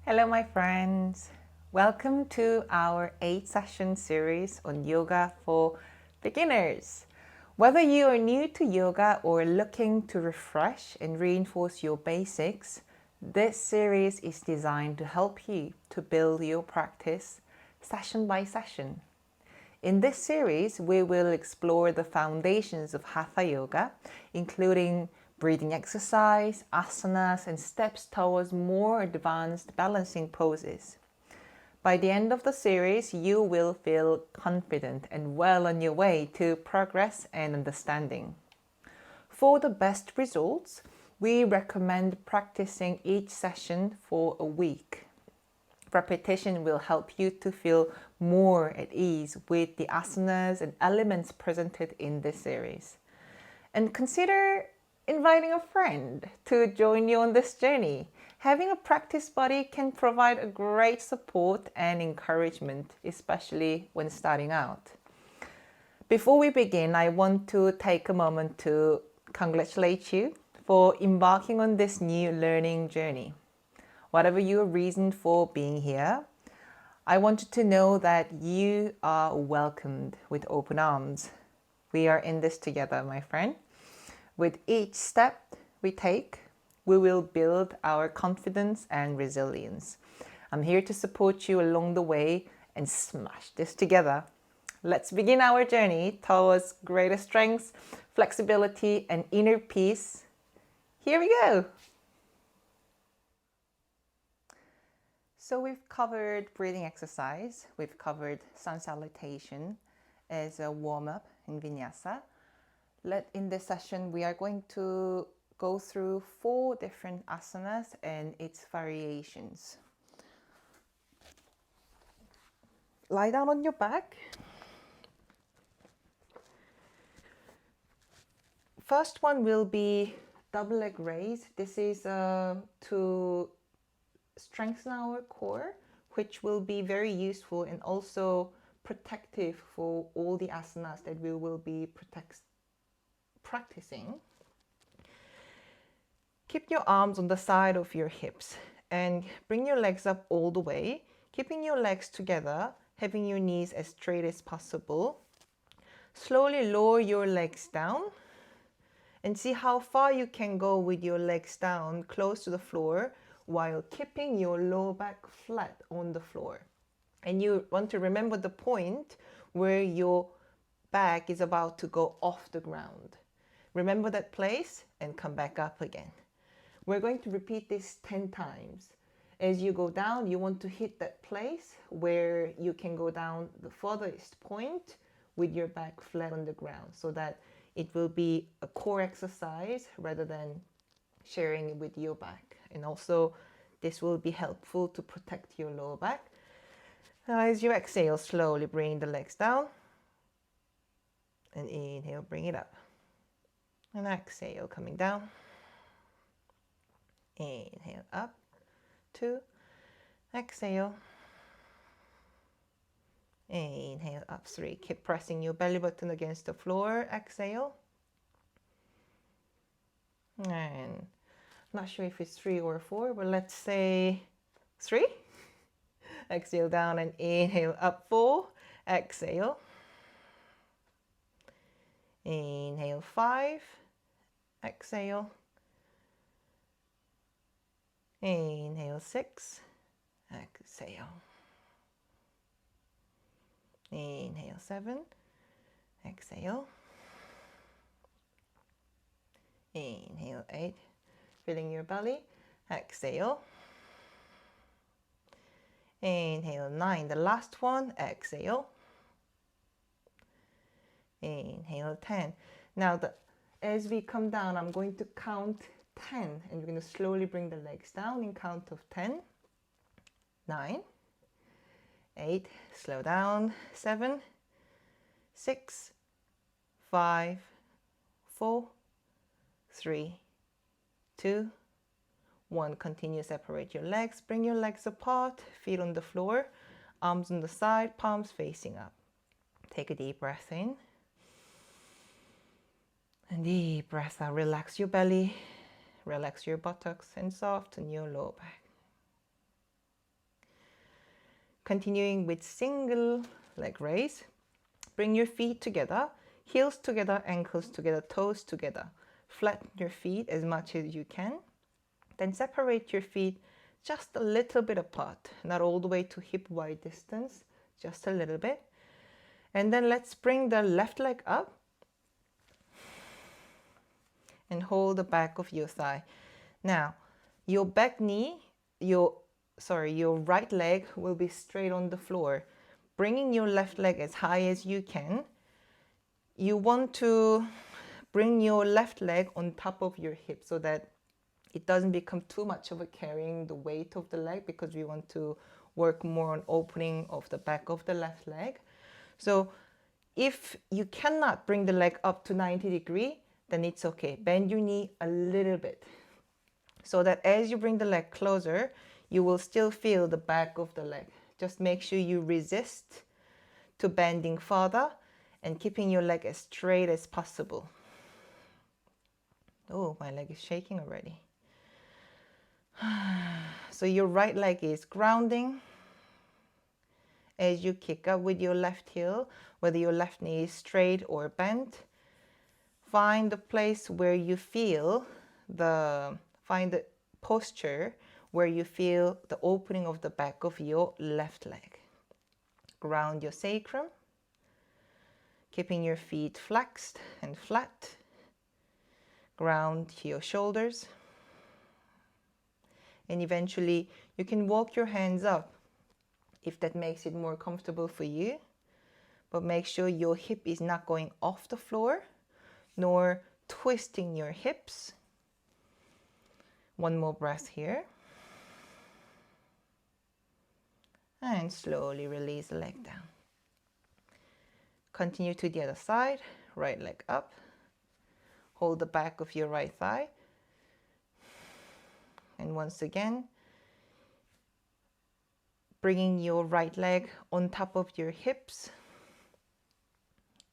Hello, my friends. Welcome to our 8-session series on yoga for beginners. Whether you are new to yoga or looking to refresh and reinforce your basics, this series is designed to help you to build your practice session by session. In this series, we will explore the foundations of Hatha Yoga, including breathing exercise, asanas, and steps towards more advanced balancing poses. By the end of the series, you will feel confident and well on your way to progress and understanding. For the best results, we recommend practicing each session for a week. Repetition will help you to feel more at ease with the asanas and elements presented in this series. And consider inviting a friend to join you on this journey. Having a practice buddy can provide a great support and encouragement, especially when starting out. Before we begin, I want to take a moment to congratulate you for embarking on this new learning journey. Whatever your reason for being here, I want you to know that you are welcomed with open arms. We are in this together, my friend. With each step we take, we will build our confidence and resilience. I'm here to support you along the way and smash this together. Let's begin our journey towards greater strength, flexibility, and inner peace. Here we go. So we've covered breathing exercise, we've covered sun salutation as a warm-up in vinyasa. In this session, we are going to go through 4 different asanas and its variations. Lie down on your back. First one will be double leg raise. This is to strengthen our core, which will be very useful and also protective for all the asanas that we will be practicing. Keep your arms on the side of your hips and bring your legs up all the way, keeping your legs together, having your knees as straight as possible. Slowly lower your legs down and see how far you can go with your legs down close to the floor while keeping your lower back flat on the floor. And you want to remember the point where your back is about to go off the ground. Remember that place and come back up again. We're going to repeat this 10 times. As you go down, you want to hit that place where you can go down the furthest point with your back flat on the ground, so that it will be a core exercise rather than sharing it with your back. And also, this will be helpful to protect your lower back. Now, as you exhale, slowly bring the legs down. And inhale, bring it up. And exhale, coming down. Inhale, up. 2. Exhale. Inhale, up. 3. Keep pressing your belly button against the floor. Exhale. And not sure if it's 3 or 4, but let's say 3. Exhale down and inhale up. 4. Exhale. Inhale 5. Exhale. Inhale 6. Exhale. Inhale 7. Exhale. Inhale 8. Filling your belly. Exhale. Inhale 9. The last one. Exhale. Inhale 10. Now, as we come down, I'm going to count 10. And we're going to slowly bring the legs down in count of 10. 9. 8. Slow down. 7. 6. 5. 4. 3. 2. 1. Continue to separate your legs. Bring your legs apart. Feet on the floor. Arms on the side. Palms facing up. Take a deep breath in. And deep breath out. Relax your belly. Relax your buttocks and soften your lower back. Continuing with single leg raise. Bring your feet together, heels together, ankles together, toes together. Flatten your feet as much as you can. Then separate your feet just a little bit apart, not all the way to hip wide distance, just a little bit. And then let's bring the left leg up and hold the back of your thigh. Now, your back knee, your right leg will be straight on the floor. Bringing your left leg as high as you can. You want to bring your left leg on top of your hip so that it doesn't become too much of a carrying the weight of the leg, because we want to work more on opening of the back of the left leg. So if you cannot bring the leg up to 90 degrees, then it's okay. Bend your knee a little bit so that as you bring the leg closer, you will still feel the back of the leg. Just make sure you resist to bending further and keeping your leg as straight as possible. Oh, my leg is shaking already. So your right leg is grounding as you kick up with your left heel, whether your left knee is straight or bent. Find the place where you feel find the posture where you feel the opening of the back of your left leg. Ground your sacrum, keeping your feet flexed and flat. Ground your shoulders. And eventually you can walk your hands up if that makes it more comfortable for you. But make sure your hip is not going off the floor, nor twisting your hips. One more breath here. And slowly release the leg down. Continue to the other side, right leg up. Hold the back of your right thigh. And once again, bringing your right leg on top of your hips.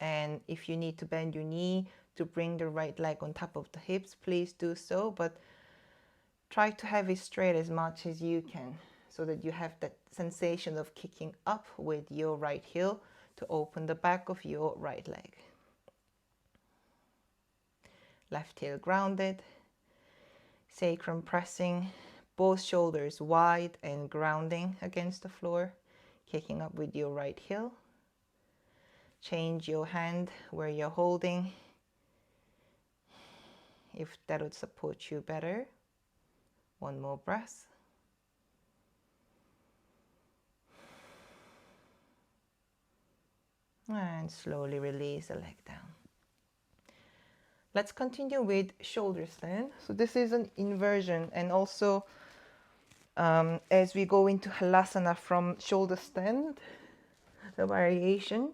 And if you need to bend your knee to bring the right leg on top of the hips, please do so. But try to have it straight as much as you can so that you have that sensation of kicking up with your right heel to open the back of your right leg. Left heel grounded. Sacrum pressing, both shoulders wide and grounding against the floor, kicking up with your right heel. Change your hand where you're holding, if that would support you better. One more breath. And slowly release the leg down. Let's continue with shoulder stand. So this is an inversion, and also as we go into halasana from shoulder stand, the variation,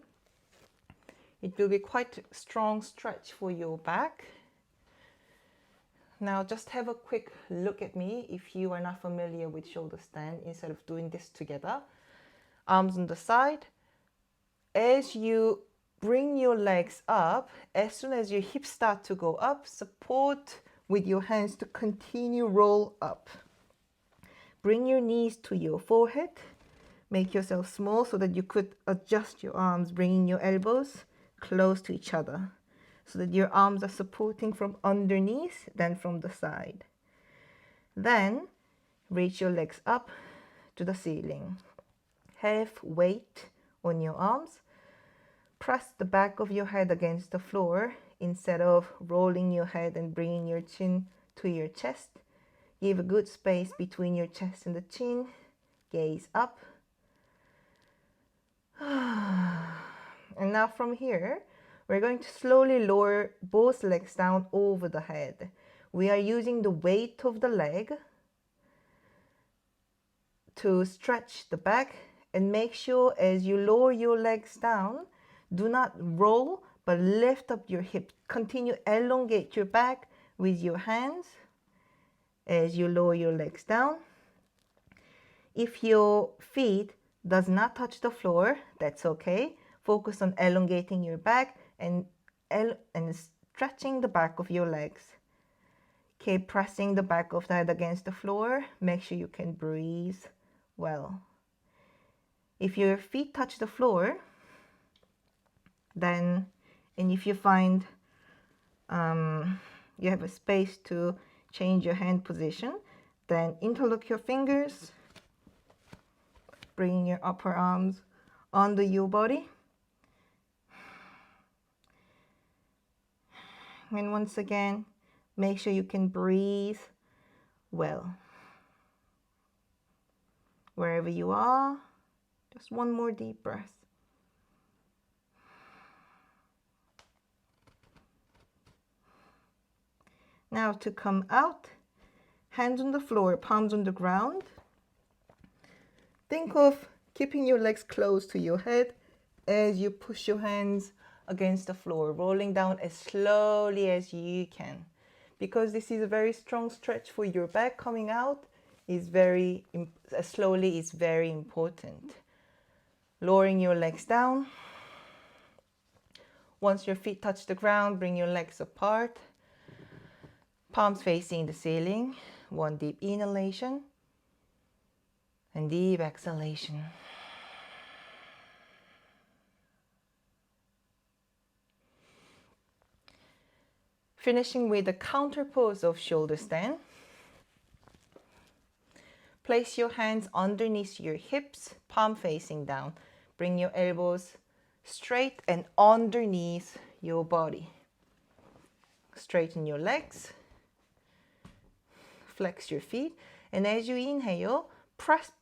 it will be quite a strong stretch for your back. Now just have a quick look at me if you are not familiar with shoulder stand, instead of doing this together. Arms on the side. As you bring your legs up, as soon as your hips start to go up, support with your hands to continue roll up. Bring your knees to your forehead. Make yourself small so that you could adjust your arms, bringing your elbows close to each other so that your arms are supporting from underneath than from the side. Then reach your legs up to the ceiling. Have weight on your arms. Press the back of your head against the floor instead of rolling your head and bringing your chin to your chest. Give a good space between your chest and the chin. Gaze up. And now from here, we're going to slowly lower both legs down over the head. We are using the weight of the leg to stretch the back, and make sure as you lower your legs down, do not roll, but lift up your hip. Continue elongate your back with your hands as you lower your legs down. If your feet does not touch the floor, that's okay. Focus on elongating your back and stretching the back of your legs. Keep pressing the back of the head against the floor. Make sure you can breathe well. If your feet touch the floor, then, and if you find you have a space to change your hand position, then interlock your fingers, bringing your upper arms under your body. And once again, make sure you can breathe well. Wherever you are, just one more deep breath. Now to come out, hands on the floor, palms on the ground. Think of keeping your legs close to your head as you push your hands against the floor, rolling down as slowly as you can. Because this is a very strong stretch for your back, coming out is slowly is very important. Lowering your legs down. Once your feet touch the ground, bring your legs apart. Palms facing the ceiling. One deep inhalation and deep exhalation. Finishing with the counter pose of shoulder stand. Place your hands underneath your hips, palm facing down. Bring your elbows straight and underneath your body. Straighten your legs. Flex your feet. And as you inhale,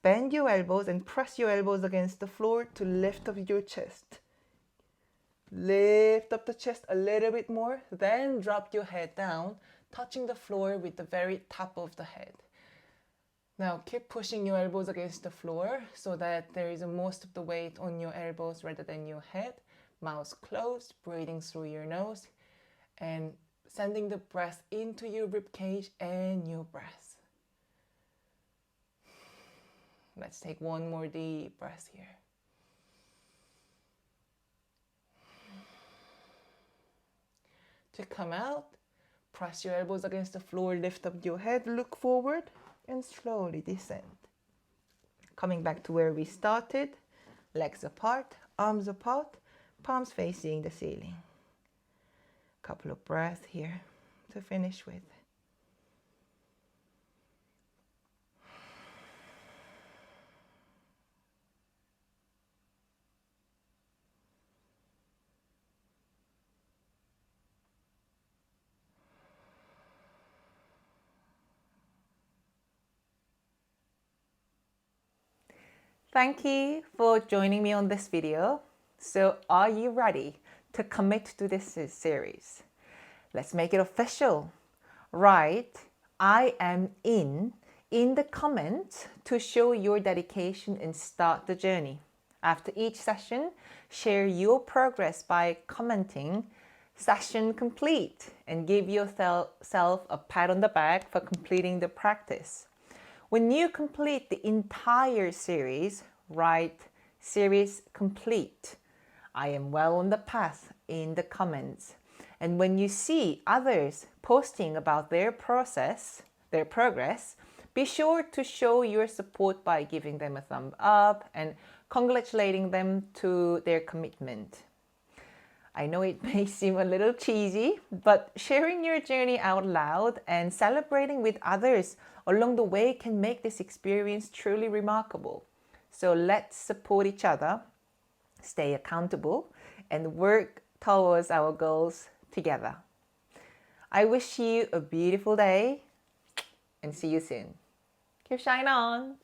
bend your elbows and press your elbows against the floor to lift up your chest. Lift up the chest a little bit more, then drop your head down, touching the floor with the very top of the head. Now keep pushing your elbows against the floor so that there is most of the weight on your elbows rather than your head. Mouth closed, breathing through your nose and sending the breath into your ribcage and your breath. Let's take one more deep breath here. To come out, press your elbows against the floor, lift up your head, look forward, and slowly descend. Coming back to where we started, legs apart, arms apart, palms facing the ceiling. Couple of breaths here to finish with. Thank you for joining me on this video. So are you ready to commit to this series? Let's make it official. Write "I am in" the comments to show your dedication and start the journey. After each session, share your progress by commenting "Session complete" and give yourself a pat on the back for completing the practice. When you complete the entire series, write "Series complete. I am well on the path" in the comments. And when you see others posting about their progress, be sure to show your support by giving them a thumb up and congratulating them to their commitment. I know it may seem a little cheesy, but sharing your journey out loud and celebrating with others along the way can make this experience truly remarkable. So let's support each other, stay accountable, and work towards our goals together. I wish you a beautiful day and see you soon. Keep shining on!